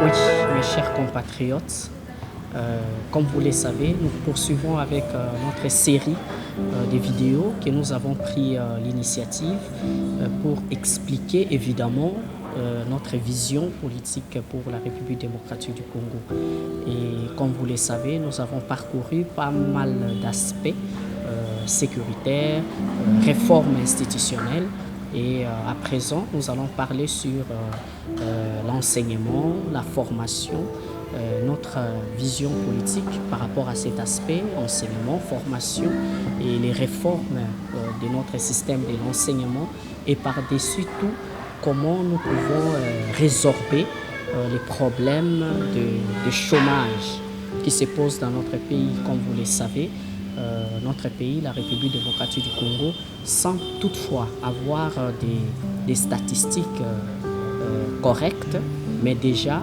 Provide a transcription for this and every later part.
Oui, mes chers compatriotes, comme vous le savez, nous poursuivons avec notre série de vidéos que nous avons pris l'initiative pour expliquer évidemment notre vision politique pour la République démocratique du Congo. Et comme vous le savez, nous avons parcouru pas mal d'aspects sécuritaires, réformes institutionnelles. Et à présent, nous allons parler sur l'enseignement, la formation, notre vision politique par rapport à cet aspect, enseignement, formation et les réformes de notre système de l'enseignement et par-dessus tout, comment nous pouvons résorber les problèmes de chômage qui se posent dans notre pays, comme vous le savez. Notre pays, la République démocratique du Congo, sans toutefois avoir des statistiques correctes, mais déjà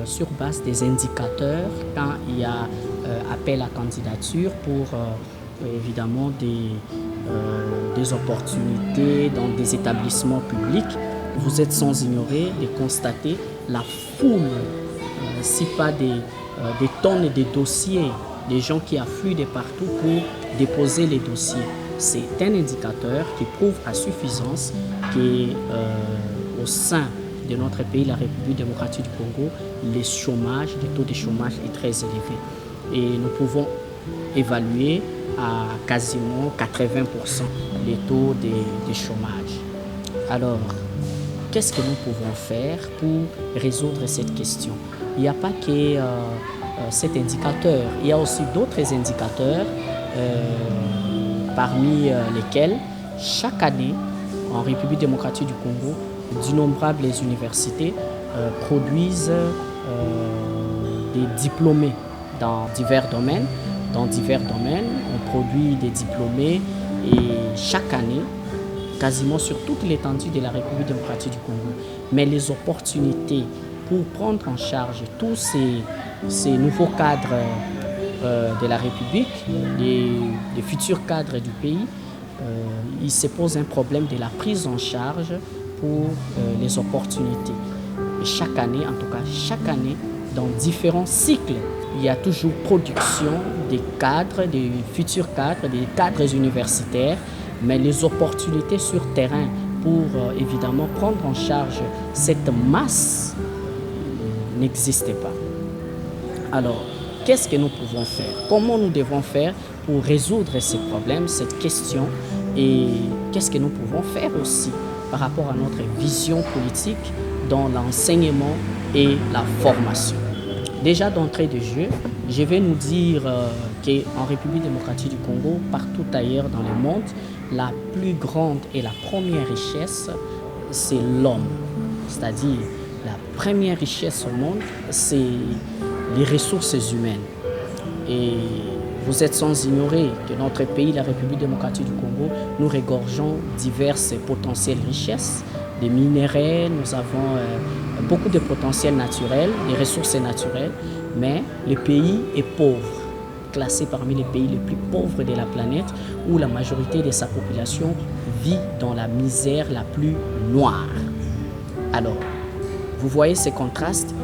sur base des indicateurs, quand il y a appel à candidature pour évidemment des opportunités dans des établissements publics, vous êtes sans ignorer de constater la foule, si pas des tonnes de dossiers, des gens qui affluent de partout pour déposer les dossiers. C'est un indicateur qui prouve à suffisance qu'au sein de notre pays, la République démocratique du Congo, le taux de chômage est très élevé. Et nous pouvons évaluer à quasiment 80% les taux de chômage. Alors, qu'est-ce que nous pouvons faire pour résoudre cette question? Il n'y a pas que cet indicateur, il y a aussi d'autres indicateurs parmi lesquels chaque année en République démocratique du Congo, d'innombrables universités produisent des diplômés dans divers domaines. Dans divers domaines, on produit des diplômés et chaque année, quasiment sur toute l'étendue de la République démocratique du Congo. Mais les opportunités pour prendre en charge tous ces nouveaux cadres de la République, les futurs cadres du pays, il se pose un problème de la prise en charge pour les opportunités. Et chaque année, en tout cas chaque année, dans différents cycles, il y a toujours production des cadres, des futurs cadres, des cadres universitaires, mais les opportunités sur terrain pour évidemment prendre en charge cette masse n'existent pas. Alors, qu'est-ce que nous pouvons faire? Comment nous devons faire pour résoudre ces problèmes, cette question? Et qu'est-ce que nous pouvons faire aussi par rapport à notre vision politique dans l'enseignement et la formation? Déjà d'entrée de jeu, je vais nous dire qu'en République démocratique du Congo, partout ailleurs dans le monde, la plus grande et la première richesse, c'est l'homme. C'est-à-dire, la première richesse au monde, c'est les ressources humaines. Et vous êtes sans ignorer que notre pays, la République démocratique du Congo, nous regorgeons diverses potentielles richesses, des minéraux, nous avons beaucoup de potentiel naturel, des ressources naturelles, mais le pays est pauvre, classé parmi les pays les plus pauvres de la planète, où la majorité de sa population vit dans la misère la plus noire. Alors, vous voyez ces contrastes,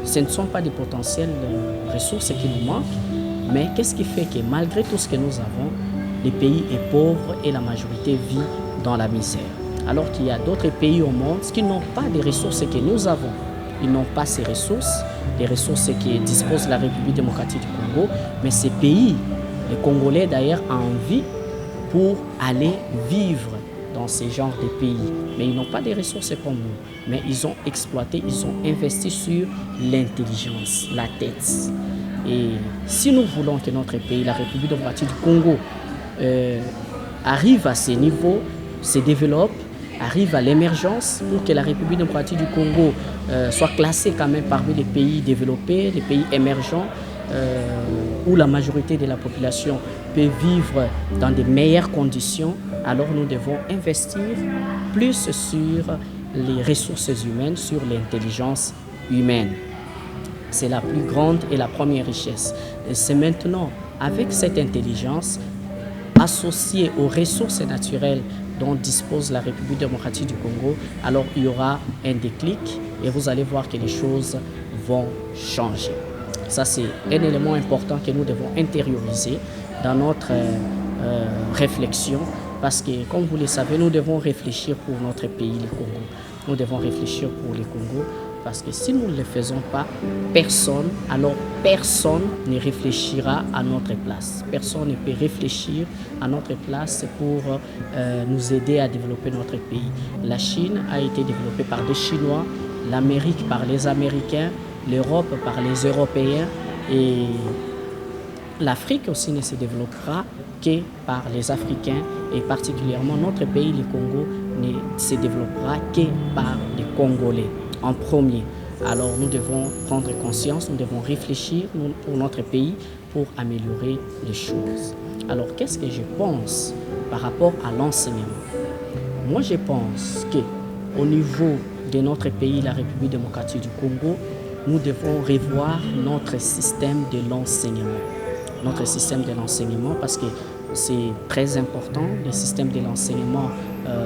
ce ne sont pas des potentielles ressources qui nous manquent, mais qu'est-ce qui fait que malgré tout ce que nous avons, le pays est pauvre et la majorité vit dans la misère? Alors qu'il y a d'autres pays au monde qui n'ont pas des ressources que nous avons. Ils n'ont pas ces ressources, les ressources que dispose la République démocratique du Congo, mais ces pays, les Congolais d'ailleurs, ont envie pour aller vivre dans ces genres de pays. Mais ils n'ont pas des ressources comme nous. Mais ils ont exploité, ils ont investi sur l'intelligence, la tête. Et si nous voulons que notre pays, la République démocratique du Congo, arrive à ces niveaux, se développe, arrive à l'émergence, pour que la République démocratique du Congo soit classée quand même parmi les pays développés, les pays émergents, où la majorité de la population peut vivre dans de meilleures conditions, alors nous devons investir plus sur les ressources humaines, sur l'intelligence humaine. C'est la plus grande et la première richesse. Et c'est maintenant, avec cette intelligence, associée aux ressources naturelles dont dispose la République démocratique du Congo, alors il y aura un déclic et vous allez voir que les choses vont changer. Ça, c'est un élément important que nous devons intérioriser dans notre réflexion, parce que, comme vous le savez, nous devons réfléchir pour notre pays, le Congo. Nous devons réfléchir pour le Congo, parce que si nous ne le faisons pas, personne ne réfléchira à notre place. Personne ne peut réfléchir à notre place pour nous aider à développer notre pays. La Chine a été développée par des Chinois, l'Amérique par les Américains, l'Europe par les Européens, et l'Afrique aussi ne se développera que par les Africains, et particulièrement notre pays, le Congo, ne se développera que par les Congolais en premier. Alors nous devons prendre conscience, nous devons réfléchir pour notre pays pour améliorer les choses. Alors qu'est-ce que je pense par rapport à l'enseignement? Moi je pense qu'au niveau de notre pays, la République démocratique du Congo, nous devons revoir notre système de l'enseignement. Notre système de l'enseignement, parce que c'est très important. Le système de l'enseignement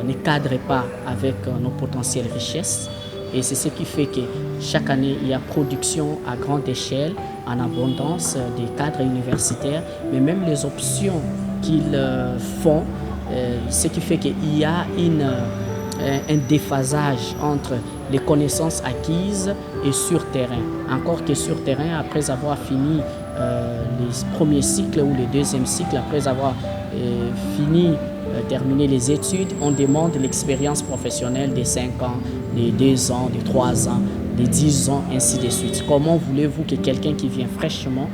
ne cadre pas avec nos potentielles richesses. Et c'est ce qui fait que chaque année, il y a production à grande échelle, en abondance des cadres universitaires, mais même les options qu'ils font, ce qui fait qu'il y a un déphasage entre les connaissances acquises et sur terrain. Encore que sur terrain, après avoir fini les premiers cycles ou le deuxième cycle, après avoir terminé les études, on demande l'expérience professionnelle de 5 ans, de 2 ans, de 3 ans, de 10 ans, ainsi de suite. Comment voulez-vous que quelqu'un qui vient fraîchement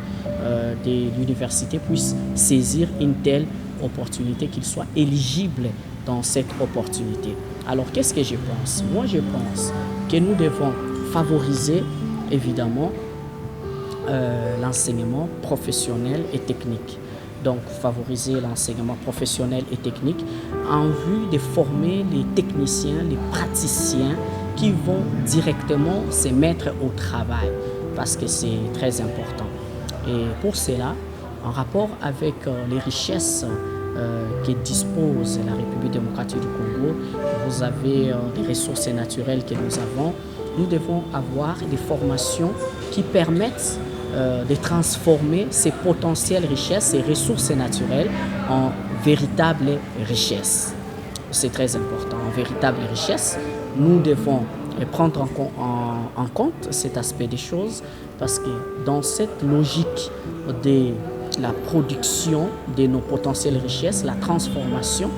de l'université puisse saisir une telle opportunité, qu'il soit éligible dans cette opportunité? Alors, qu'est-ce que je pense? Moi, je pense que nous devons favoriser, évidemment, l'enseignement professionnel et technique. Donc, favoriser l'enseignement professionnel et technique en vue de former les techniciens, les praticiens qui vont directement se mettre au travail, parce que c'est très important. Et pour cela, en rapport avec les richesses que dispose la République démocratique du Congo, vous avez les ressources naturelles que nous avons. Nous devons avoir des formations qui permettent de transformer ces potentielles richesses, ces ressources naturelles en véritables richesses. C'est très important, en véritables richesses. Nous devons prendre en compte cet aspect des choses, parce que dans cette logique de la production de nos potentielles richesses, la transformation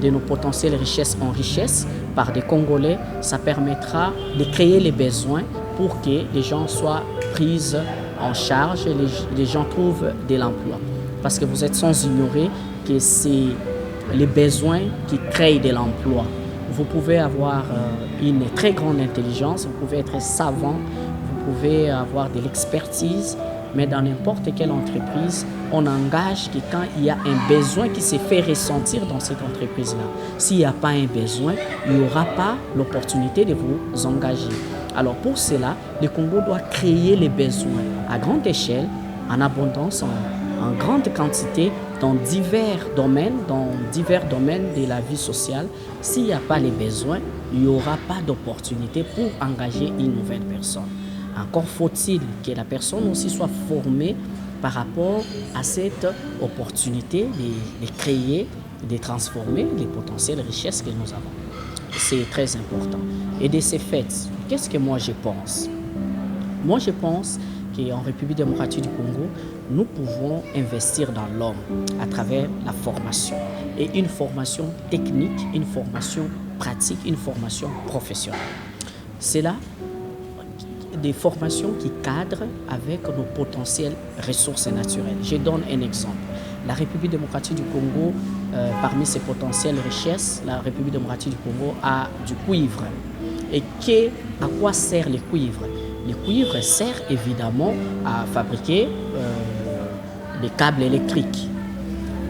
de nos potentielles richesses en richesses par des Congolais, ça permettra de créer les besoins pour que les gens soient pris en charge et les gens trouvent de l'emploi. Parce que vous êtes sans ignorer que c'est les besoins qui créent de l'emploi. Vous pouvez avoir une très grande intelligence, vous pouvez être savant, vous pouvez avoir de l'expertise, mais dans n'importe quelle entreprise, on engage que quand il y a un besoin qui se fait ressentir dans cette entreprise-là. S'il n'y a pas un besoin, il n'y aura pas l'opportunité de vous engager. Alors pour cela, le Congo doit créer les besoins à grande échelle, en abondance, en grande quantité, dans divers domaines de la vie sociale. S'il n'y a pas les besoins, il n'y aura pas d'opportunité pour engager une nouvelle personne. Encore faut-il que la personne aussi soit formée par rapport à cette opportunité de créer, de transformer les potentielles richesses que nous avons. C'est très important. Et de ces faits, qu'est-ce que moi je pense? Moi je pense qu'en République démocratique du Congo, nous pouvons investir dans l'homme à travers la formation. Et une formation technique, une formation pratique, une formation professionnelle. C'est là des formations qui cadrent avec nos potentielles ressources naturelles. Je donne un exemple. La République démocratique du Congo, parmi ses potentielles richesses, la République démocratique du Congo a du cuivre. Et à quoi sert le cuivre? Le cuivre sert évidemment à fabriquer des câbles électriques.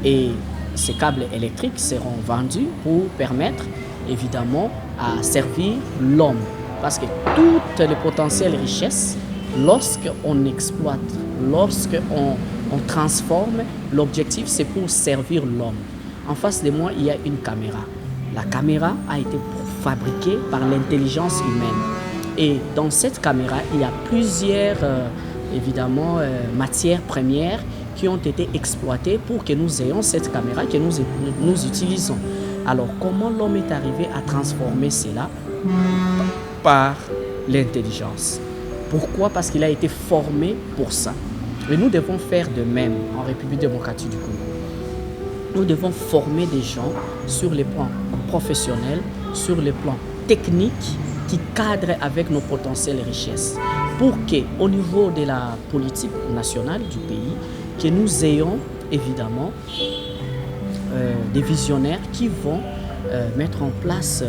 Et ces câbles électriques seront vendus pour permettre évidemment à servir l'homme. Parce que toutes les potentielles richesses, lorsqu'on exploite, lorsqu'on transforme, l'objectif c'est pour servir l'homme. En face de moi, il y a une caméra. La caméra a été fabriquée par l'intelligence humaine. Et dans cette caméra, il y a plusieurs, évidemment, matières premières qui ont été exploitées pour que nous ayons cette caméra que nous utilisons. Alors, comment l'homme est arrivé à transformer cela? Par l'intelligence. Pourquoi? Parce qu'il a été formé pour ça. Et nous devons faire de même en République démocratique du Congo. Nous devons former des gens sur les plans professionnels, sur les plans techniques qui cadrent avec nos potentielles richesses. Pour qu'au niveau de la politique nationale du pays, que nous ayons évidemment des visionnaires qui vont mettre en place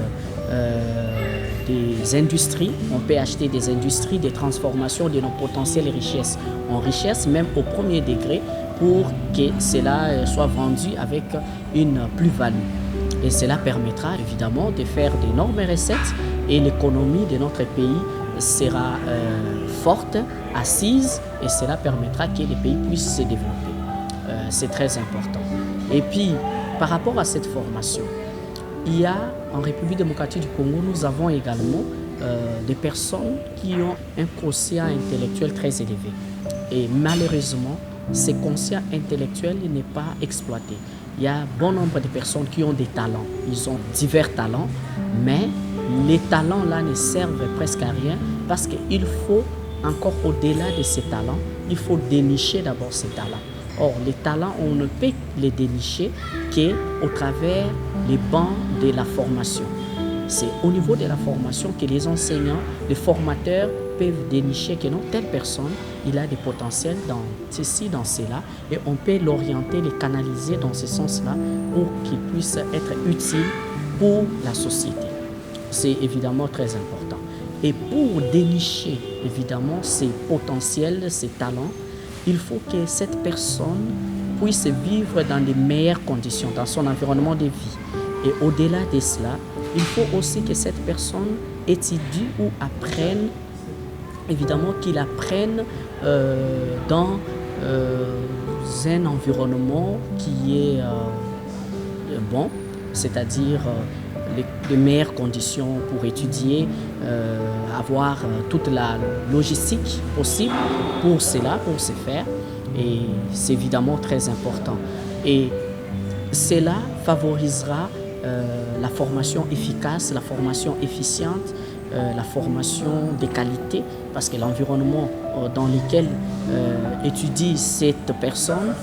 des industries. On peut acheter des industries, des transformations de nos potentielles richesses en richesses, même au premier degré, pour que cela soit vendu avec une plus-value. Et cela permettra évidemment de faire d'énormes recettes et l'économie de notre pays sera forte, assise, et cela permettra que les pays puissent se développer. C'est très important. Et puis, par rapport à cette formation, il y a en République démocratique du Congo, nous avons également des personnes qui ont un quotient intellectuel très élevé. Et malheureusement, ce quotient intellectuel n'est pas exploité. Il y a bon nombre de personnes qui ont des talents. Ils ont divers talents, mais les talents-là ne servent presque à rien parce qu'il faut, encore au-delà de ces talents, il faut dénicher d'abord ces talents. Or, les talents, on ne peut les dénicher qu'au travers les bancs de la formation. C'est au niveau de la formation que les enseignants, les formateurs peuvent dénicher que non, telle personne, il a des potentiels dans ceci, dans cela, et on peut l'orienter, les canaliser dans ce sens-là pour qu'il puisse être utile pour la société. C'est évidemment très important. Et pour dénicher évidemment ces potentiels, ces talents, il faut que cette personne puisse vivre dans les meilleures conditions, dans son environnement de vie. Et au-delà de cela, il faut aussi que cette personne étudie ou apprenne, évidemment qu'il apprenne dans un environnement qui est bon, c'est-à-dire les meilleures conditions pour étudier, avoir toute la logistique possible pour cela, pour ce faire. Et c'est évidemment très important. Et cela favorisera la formation efficace, la formation efficiente, la formation de qualité, parce que l'environnement dans lequel étudie cette personne,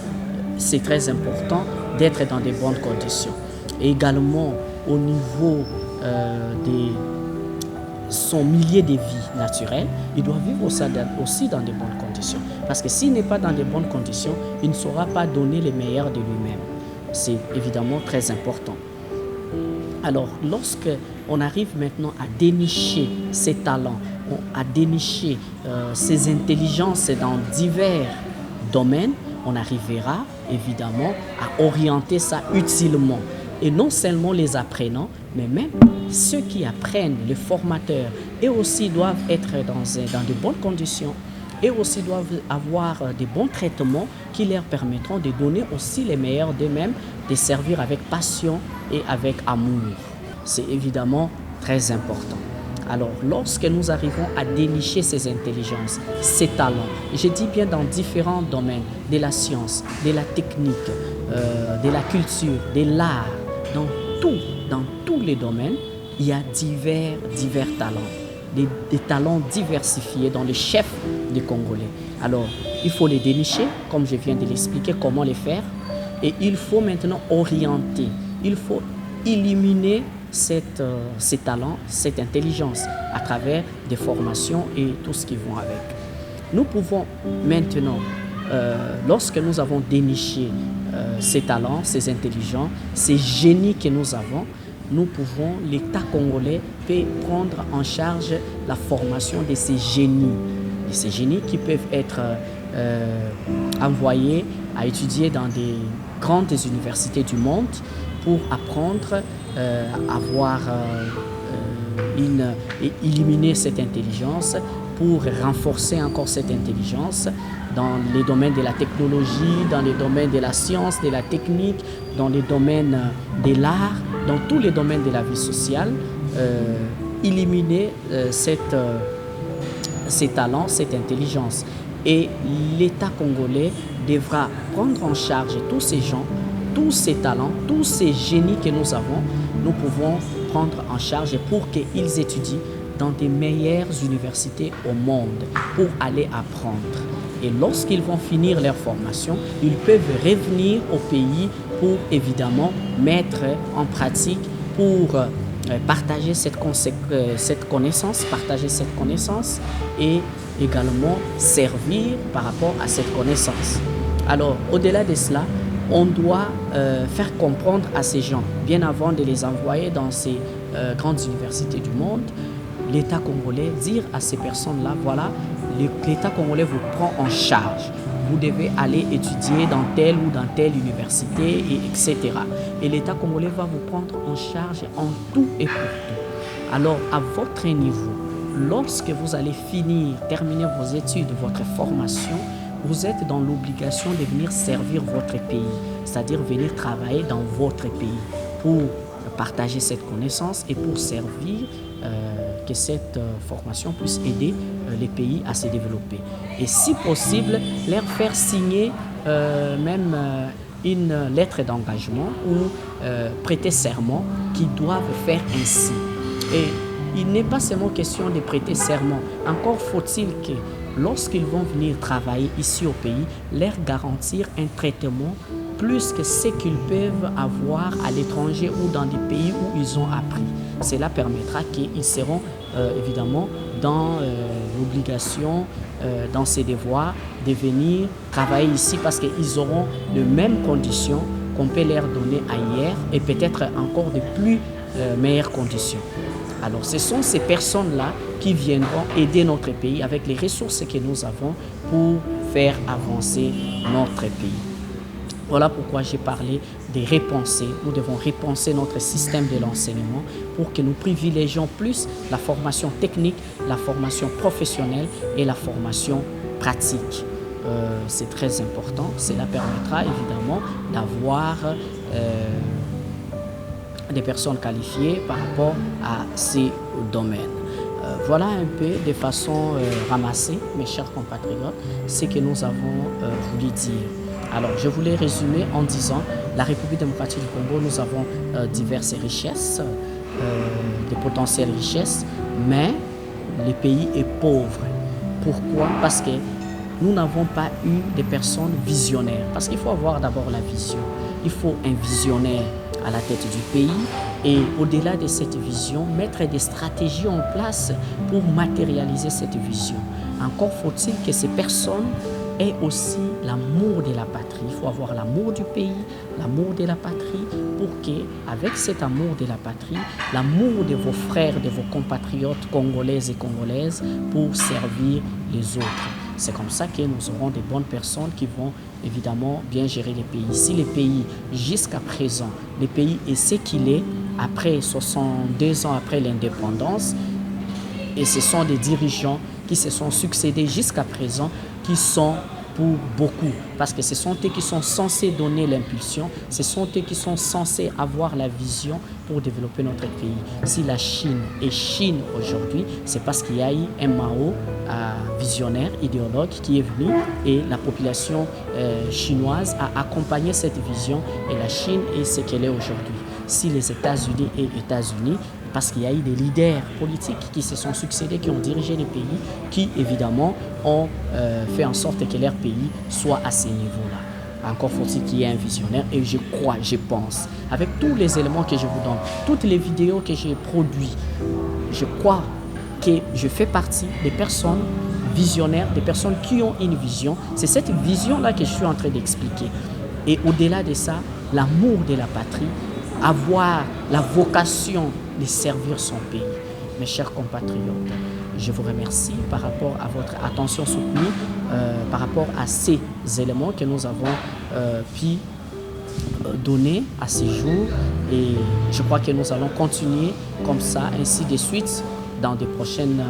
c'est très important d'être dans de bonnes conditions. Et également au niveau de son milieu de vie naturel, il doit vivre aussi dans de bonnes conditions. Parce que s'il n'est pas dans de bonnes conditions, il ne saura pas donner le meilleur de lui-même. C'est évidemment très important. Alors, lorsque on arrive maintenant à dénicher ses talents, à dénicher ses intelligences dans divers domaines, on arrivera évidemment à orienter ça utilement. Et non seulement les apprenants, mais même ceux qui apprennent, les formateurs, eux aussi doivent être dans de bonnes conditions, et aussi doivent avoir des bons traitements qui leur permettront de donner aussi les meilleurs d'eux-mêmes, de servir avec passion et avec amour. C'est évidemment très important. Alors, lorsque nous arrivons à dénicher ces intelligences, ces talents, je dis bien dans différents domaines, de la science, de la technique, de la culture, de l'art, dans tous les domaines, il y a divers talents, des talents diversifiés dans les chefs des Congolais. Alors, il faut les dénicher, comme je viens de l'expliquer, comment les faire. Et il faut maintenant orienter, il faut illuminer ces talents, cette intelligence à travers des formations et tout ce qui va avec. Nous pouvons maintenant, lorsque nous avons déniché ces talents, ces intelligences, ces génies que nous avons, nous pouvons, l'État congolais peut prendre en charge la formation de ces génies. De ces génies qui peuvent être envoyés à étudier dans des grandes universités du monde pour apprendre et éliminer cette intelligence, pour renforcer encore cette intelligence dans les domaines de la technologie, dans les domaines de la science, de la technique, dans les domaines de l'art, dans tous les domaines de la vie sociale, éliminer ces talents, cette intelligence. Et l'État congolais devra prendre en charge tous ces gens, tous ces talents, tous ces génies que nous avons, nous pouvons prendre en charge pour qu'ils étudient dans des meilleures universités au monde pour aller apprendre. Et lorsqu'ils vont finir leur formation, ils peuvent revenir au pays pour évidemment mettre en pratique, pour partager cette connaissance, et également servir par rapport à cette connaissance. Alors, au-delà de cela, on doit faire comprendre à ces gens, bien avant de les envoyer dans ces grandes universités du monde, l'État congolais, dire à ces personnes-là, voilà, l'État congolais vous prend en charge. Vous devez aller étudier dans telle ou dans telle université, etc. Et l'État congolais va vous prendre en charge en tout et pour tout. Alors, à votre niveau, lorsque vous allez terminer vos études, votre formation, vous êtes dans l'obligation de venir servir votre pays, c'est-à-dire venir travailler dans votre pays pour partager cette connaissance et pour servir que cette formation puisse aider les pays à se développer. Et si possible, leur faire signer même une lettre d'engagement ou prêter serment qu'ils doivent faire ainsi. Et il n'est pas seulement question de prêter serment. Encore faut-il que lorsqu'ils vont venir travailler ici au pays, leur garantir un traitement plus que ce qu'ils peuvent avoir à l'étranger ou dans des pays où ils ont appris. Cela permettra qu'ils seront évidemment dans l'obligation, dans ses devoirs, de venir travailler ici parce qu'ils auront les mêmes conditions qu'on peut leur donner ailleurs et peut-être encore de plus meilleures conditions. Alors ce sont ces personnes-là qui viendront aider notre pays avec les ressources que nous avons pour faire avancer notre pays. Voilà pourquoi j'ai parlé de repenser. Nous devons repenser notre système de l'enseignement pour que nous privilégions plus la formation technique, la formation professionnelle et la formation pratique. C'est très important. Cela permettra évidemment d'avoir des personnes qualifiées par rapport à ces domaines. Voilà un peu de façon ramassée, mes chers compatriotes, ce que nous avons voulu dire. Alors, je voulais résumer en disant, la République démocratique du Congo, nous avons diverses richesses, des potentielles richesses, mais le pays est pauvre. Pourquoi? Parce que nous n'avons pas eu des personnes visionnaires. Parce qu'il faut avoir d'abord la vision. Il faut un visionnaire à la tête du pays et au-delà de cette vision, mettre des stratégies en place pour matérialiser cette vision. Encore faut-il que ces personnes aient aussi l'amour de la patrie. Il faut avoir l'amour du pays, l'amour de la patrie pour qu'avec cet amour de la patrie, l'amour de vos frères, de vos compatriotes congolaises et congolaises pour servir les autres. C'est comme ça que nous aurons des bonnes personnes qui vont évidemment bien gérer les pays. Si le pays, jusqu'à présent, le pays est ce qu'il est, après 62 ans après l'indépendance, et ce sont des dirigeants qui se sont succédés jusqu'à présent, qui sont pour beaucoup, parce que ce sont eux qui sont censés donner l'impulsion, ce sont eux qui sont censés avoir la vision pour développer notre pays. Si la Chine est Chine aujourd'hui, c'est parce qu'il y a eu un Mao visionnaire, idéologue qui est venu et la population chinoise a accompagné cette vision et la Chine est ce qu'elle est aujourd'hui. Si les États-Unis et États-Unis, parce qu'il y a eu des leaders politiques qui se sont succédés, qui ont dirigé les pays, qui évidemment ont fait en sorte que leur pays soit à ce niveau-là. Encore faut-il qu'il y ait un visionnaire et je crois, je pense, avec tous les éléments que je vous donne, toutes les vidéos que j'ai produites, je crois que je fais partie des personnes visionnaires, des personnes qui ont une vision. C'est cette vision-là que je suis en train d'expliquer. Et au-delà de ça, l'amour de la patrie, avoir la vocation de servir son pays. Mes chers compatriotes, je vous remercie par rapport à votre attention soutenue, par rapport à ces éléments que nous avons pu donner à ces jours. Et je crois que nous allons continuer comme ça, ainsi de suite, dans de prochaines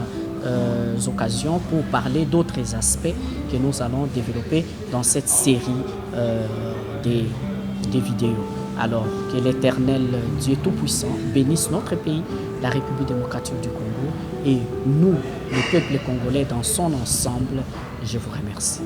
occasions pour parler d'autres aspects que nous allons développer dans cette série des vidéos. Alors, que l'Éternel Dieu Tout-Puissant bénisse notre pays, la République démocratique du Congo et nous, le peuple congolais dans son ensemble, je vous remercie.